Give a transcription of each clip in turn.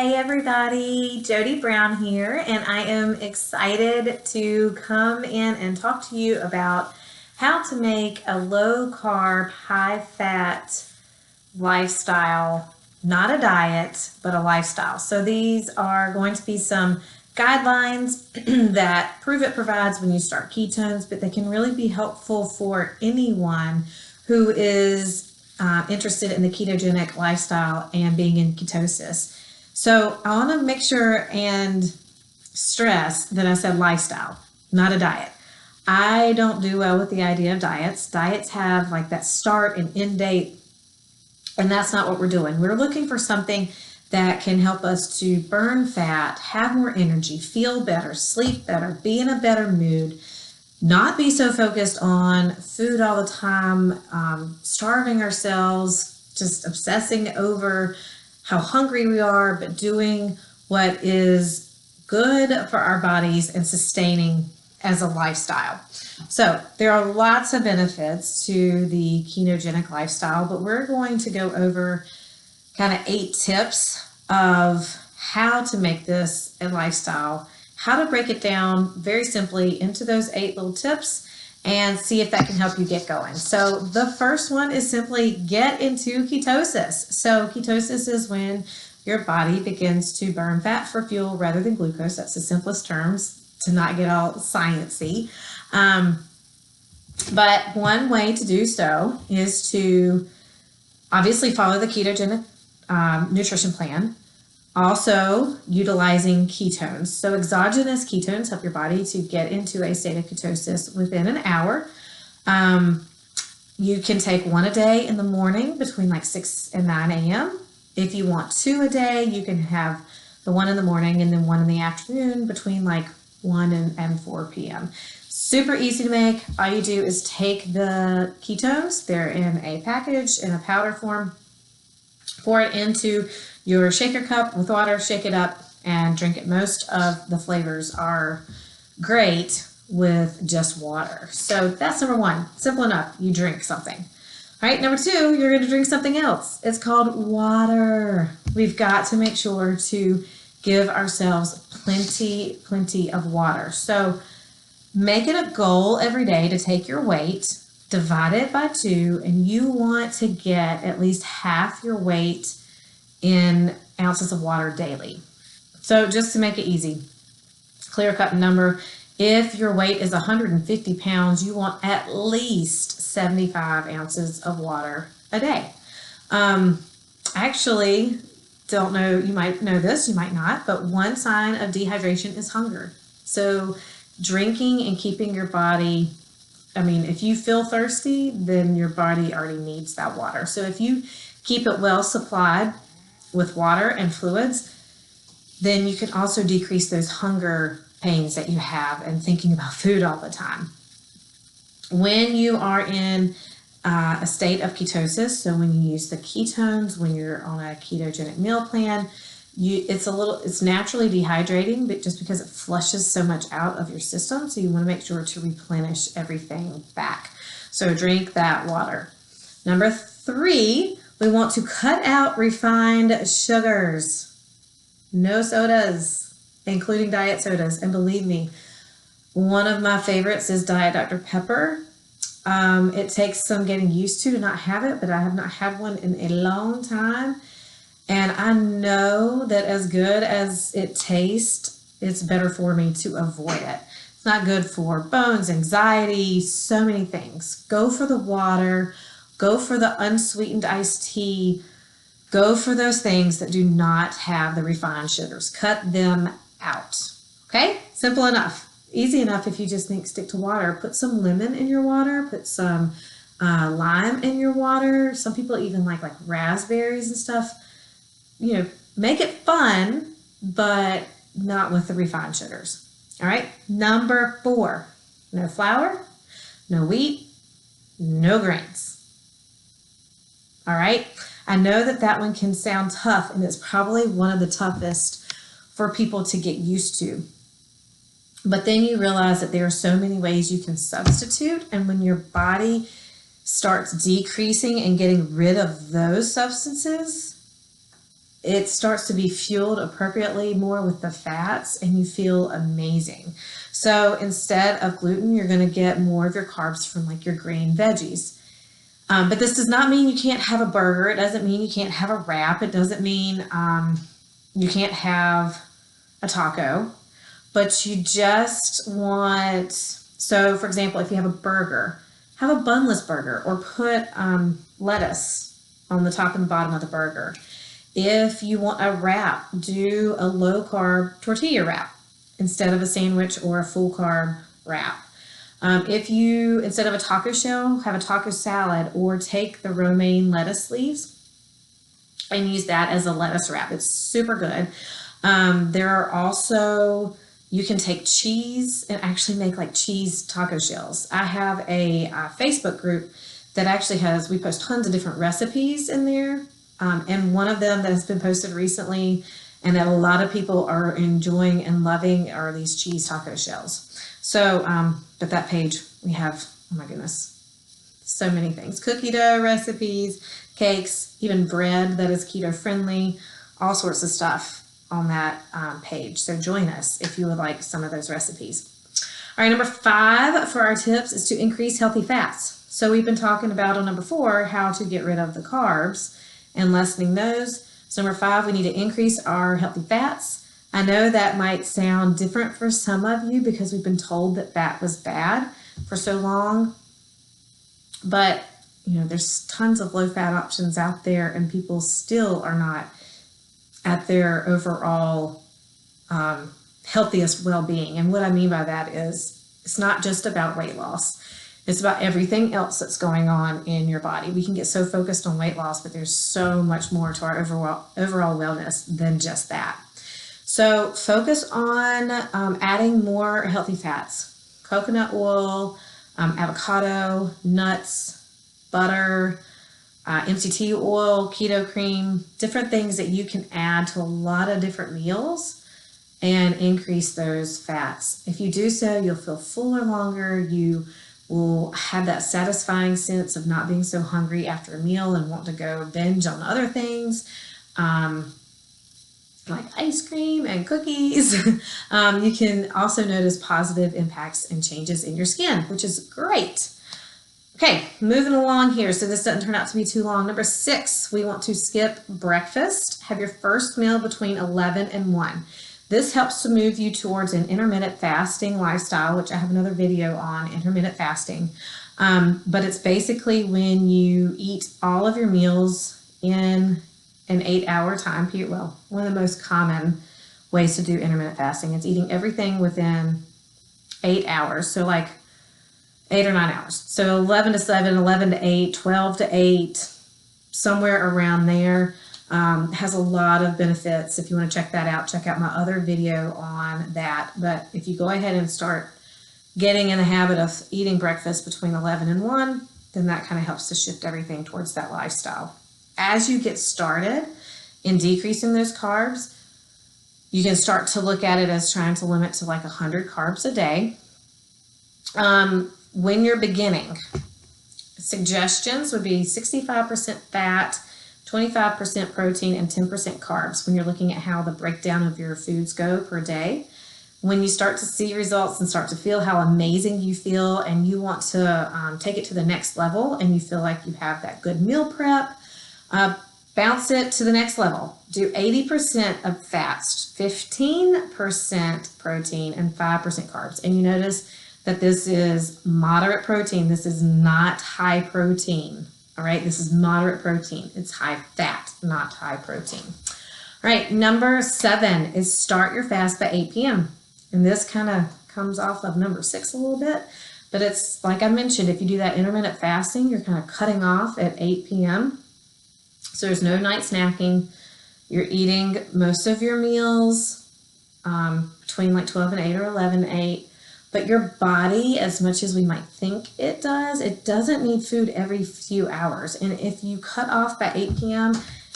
Hey everybody, Jody Brown here, and I am excited to come in and talk to you about how to make a low carb, high fat lifestyle, not a diet, but a lifestyle. So these are going to be some guidelines that Pruvit provides when you start ketones, but they can really be helpful for anyone who is interested in the ketogenic lifestyle and being in ketosis. So I want to make sure and stress that I said lifestyle, not a diet. I don't do well with the idea of diets. Diets have like that start and end date, and that's not what we're doing. We're looking for something that can help us to burn fat, have more energy, feel better, sleep better, be in a better mood, not be so focused on food all the time, starving ourselves, just obsessing over how hungry we are, but doing what is good for our bodies and sustaining as a lifestyle. So there are lots of benefits to the ketogenic lifestyle, but we're going to go over kind of 8 tips of how to make this a lifestyle, how to break it down very simply into those 8 little tips and see if that can help you get going. So the first one is simply get into ketosis. So ketosis is when your body begins to burn fat for fuel rather than glucose. That's the simplest terms to not get all sciencey. But one way to do so is to obviously follow the ketogenic nutrition plan. Also utilizing ketones. So exogenous ketones help your body to get into a state of ketosis within an hour. You can take one a day in the morning between like 6 and 9 a.m. If you want 2 a day, you can have the one in the morning and then one in the afternoon between like 1 and 4 p.m. Super easy to make. All you do is take the ketones. They're in a package in a powder form. Pour it into your shaker cup with water, shake it up, and drink it. Most of the flavors are great with just water. So that's number 1. Simple enough. You drink something. All right, number 2, you're going to drink something else. It's called water. We've got to make sure to give ourselves plenty of water. So make it a goal every day to take your weight, divide it by 2, and you want to get at least half your weight in ounces of water daily. So just to make it easy, clear-cut number, if your weight is 150 pounds, you want at least 75 ounces of water a day. Actually, don't know, you might know this, you might not, but one sign of dehydration is hunger. So drinking and keeping your body, if you feel thirsty, then your body already needs that water. So if you keep it well supplied with water and fluids, then you can also decrease those hunger pains that you have and thinking about food all the time. When you are in a state of ketosis, so when you use the ketones, when you're on a ketogenic meal plan, it's naturally dehydrating, but just because it flushes so much out of your system, so you want to make sure to replenish everything back. So drink that water. Number 3, we want to cut out refined sugars. No sodas, including diet sodas. And believe me, one of my favorites is Diet Dr. Pepper. It takes some getting used to not have it, but I have not had one in a long time. And I know that as good as it tastes, it's better for me to avoid it. It's not good for bones, anxiety, so many things. Go for the water. Go for the unsweetened iced tea. Go for those things that do not have the refined sugars. Cut them out. Okay? Simple enough. Easy enough if you just stick to water. Put some lemon in your water. Put some lime in your water. Some people even like raspberries and stuff. Make it fun, but not with the refined sugars. All right? Number 4, no flour, no wheat, no grains. All right? I know that one can sound tough, and it's probably one of the toughest for people to get used to. But then you realize that there are so many ways you can substitute, and when your body starts decreasing and getting rid of those substances, it starts to be fueled appropriately more with the fats, and you feel amazing. So instead of gluten, you're going to get more of your carbs from like your green veggies. But this does not mean you can't have a burger. It doesn't mean you can't have a wrap. It doesn't mean you can't have a taco. But you just want, so for example, if you have a burger, have a bunless burger, or put lettuce on the top and the bottom of the burger. If you want a wrap, do a low carb tortilla wrap instead of a sandwich or a full carb wrap. If you, instead of a taco shell, have a taco salad, or take the romaine lettuce leaves and use that as a lettuce wrap. It's super good. There are also, you can take cheese and actually make like cheese taco shells. I have a Facebook group that actually has, we post tons of different recipes in there. And one of them that has been posted recently and that a lot of people are enjoying and loving are these cheese taco shells. So, but that page, we have, oh my goodness, so many things. Cookie dough recipes, cakes, even bread that is keto friendly, all sorts of stuff on that page. So join us if you would like some of those recipes. All right, number 5 for our tips is to increase healthy fats. So we've been talking about on number 4, how to get rid of the carbs and lessening those. So number 5, we need to increase our healthy fats. I know that might sound different for some of you because we've been told that fat was bad for so long, but you know, there's tons of low fat options out there and people still are not at their overall healthiest well-being. And what I mean by that is it's not just about weight loss. It's about everything else that's going on in your body. We can get so focused on weight loss, but there's so much more to our overall wellness than just that. So focus on adding more healthy fats, coconut oil, avocado, nuts, butter, MCT oil, keto cream, different things that you can add to a lot of different meals and increase those fats. If you do so, you'll feel fuller longer. You will have that satisfying sense of not being so hungry after a meal and want to go binge on other things. Like ice cream and cookies. You can also notice positive impacts and changes in your skin, which is great. Okay, moving along here so this doesn't turn out to be too long. Number 6, we want to skip breakfast. Have your first meal between 11 and 1. This helps to move you towards an intermittent fasting lifestyle, which I have another video on intermittent fasting. But it's basically when you eat all of your meals in an 8-hour time period. Well, one of the most common ways to do intermittent fasting is eating everything within 8 hours. So like 8 or 9 hours. So 11 to 7, 11 to 8, 12 to 8, somewhere around there. Has a lot of benefits. If you want to check that out, check out my other video on that. But if you go ahead and start getting in the habit of eating breakfast between 11 and 1, then that kind of helps to shift everything towards that lifestyle. As you get started in decreasing those carbs, you can start to look at it as trying to limit to like 100 carbs a day. When you're beginning, suggestions would be 65% fat, 25% protein, and 10% carbs when you're looking at how the breakdown of your foods go per day. When you start to see results and start to feel how amazing you feel and you want to take it to the next level and you feel like you have that good meal prep, bounce it to the next level. Do 80% of fats, 15% protein, and 5% carbs. And you notice that this is moderate protein. This is not high protein. All right, this is moderate protein. It's high fat, not high protein. All right, number 7 is start your fast by 8 p.m. And this kind of comes off of number 6 a little bit. But it's like I mentioned, if you do that intermittent fasting, you're kind of cutting off at 8 p.m. So there's no night snacking. You're eating most of your meals between like 12 and 8 or 11 and 8. But your body, as much as we might think it doesn't need food every few hours. And if you cut off by 8 p.m.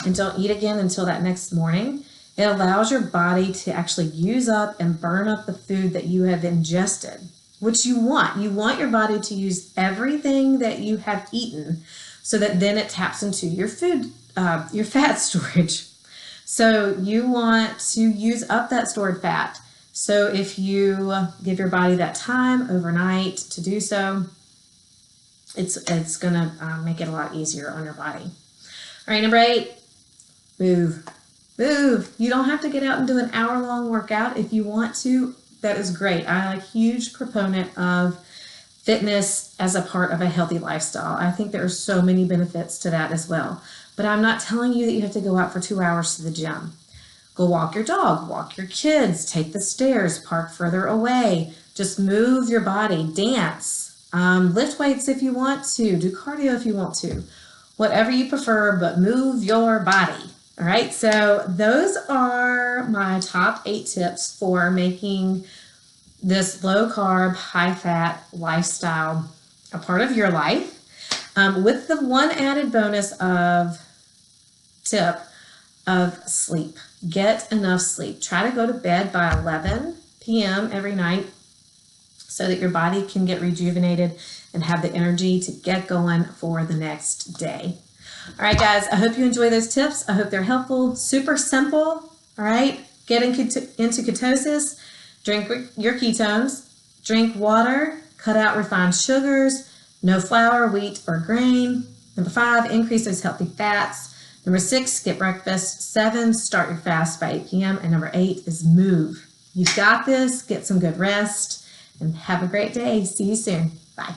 and don't eat again until that next morning, it allows your body to actually use up and burn up the food that you have ingested, which you want. You want your body to use everything that you have eaten so that then it taps into your food, your fat storage. So you want to use up that stored fat. So if you give your body that time overnight to do so, it's going to make it a lot easier on your body. All right, number 8, move. Move. You don't have to get out and do an hour-long workout. If you want to, that is great. I'm a huge proponent of fitness as a part of a healthy lifestyle. I think there are so many benefits to that as well. But I'm not telling you that you have to go out for 2 hours to the gym. Go walk your dog, walk your kids, take the stairs, park further away. Just move your body, dance, lift weights if you want to, do cardio if you want to, whatever you prefer, but move your body. All right, so those are my top 8 tips for making this low carb, high fat lifestyle a part of your life, with the one added bonus of tip of sleep. Get enough sleep. Try to go to bed by 11 p.m. every night so that your body can get rejuvenated and have the energy to get going for the next day. All right, guys, I hope you enjoy those tips. I hope they're helpful. Super simple, all right? Get into ketosis, drink your ketones, drink water, cut out refined sugars, no flour, wheat, or grain. Number 5, increase those healthy fats. Number 6, skip breakfast. 7, start your fast by 8 p.m. And number 8 is move. You've got this. Get some good rest and have a great day. See you soon. Bye.